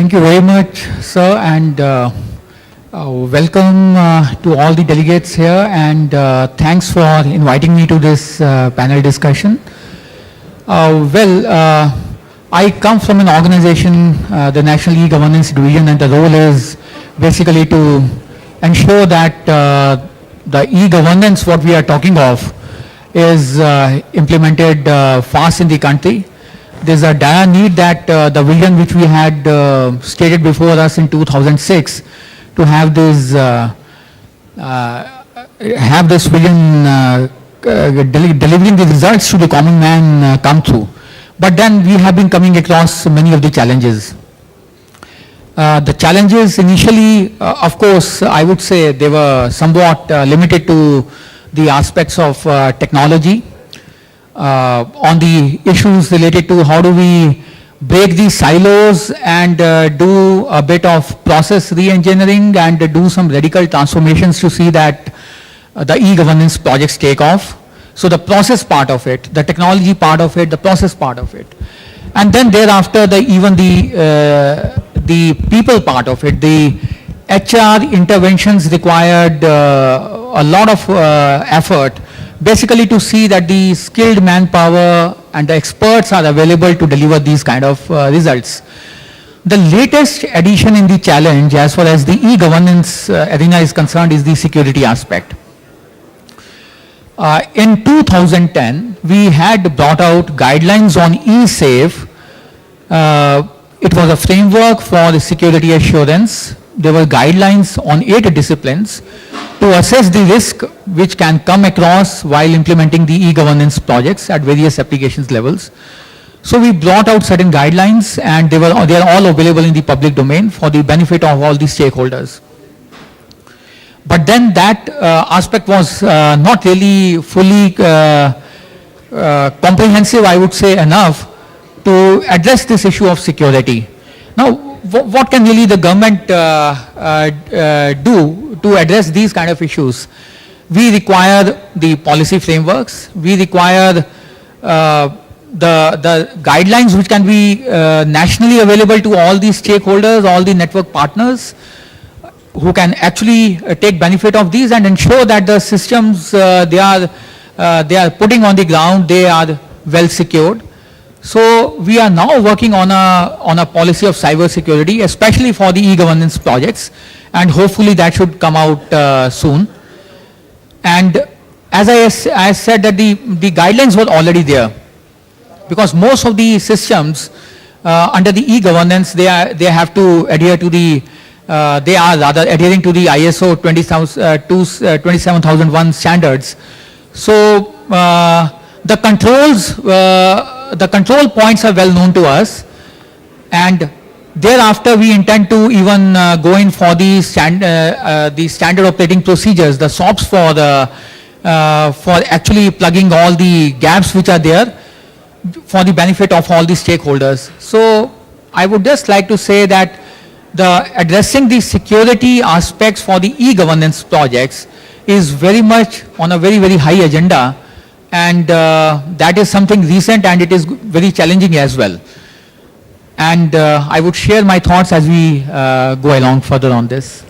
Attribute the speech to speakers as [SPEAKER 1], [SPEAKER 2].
[SPEAKER 1] Thank you very much, sir, and welcome to all the delegates here, and thanks for inviting me to this panel discussion. I come from an organization, the National E-Governance Division, and the role is basically to ensure that the e-governance, what we are talking of, is implemented fast in the country. There's a dire need that the vision which we had stated before us in 2006 to have this vision delivering the results to the common man come through. But then we have been coming across many of the challenges. The challenges initially, of course, I would say they were somewhat limited to the aspects of technology. On the issues related to how do we break these silos and do a bit of process re-engineering and do some radical transformations to see that the e-governance projects take off. So the process part of it, the technology part of it, the process part of it. And then thereafter, even the people part of it, the HR interventions required a lot of effort, basically to see that the skilled manpower and the experts are available to deliver these kind of results. The latest addition in the challenge as far as the e-governance arena is concerned is the security aspect. In 2010, we had brought out guidelines on e-safe. It was a framework for the security assurance. There were guidelines on 8 disciplines to assess the risk which can come across while implementing the e-governance projects at various applications levels. So we brought out certain guidelines, and they are all available in the public domain for the benefit of all the stakeholders. But then that aspect was not really fully comprehensive, I would say, enough to address this issue of security. Now, what can really the government do to address these kind of issues? We require the policy frameworks. We require the guidelines which can be nationally available to all the stakeholders, all the network partners, who can actually take benefit of these and ensure that the systems they are putting on the ground, they are well secured. So we are now working on a policy of cyber security, especially for the e-governance projects, and hopefully that should come out soon. And as I said that the guidelines were already there, because most of the systems under the e-governance, they have to adhere to the they are rather adhering to the ISO 27001 standards. So the control points are well known to us, and thereafter we intend to even go in for the standard operating procedures, the SOPs for actually plugging all the gaps which are there for the benefit of all the stakeholders. So I would just like to say that addressing the security aspects for the e-governance projects is very much on a very, very high agenda, and that is something recent, and it is very challenging as well. And I would share my thoughts as we go along further on this.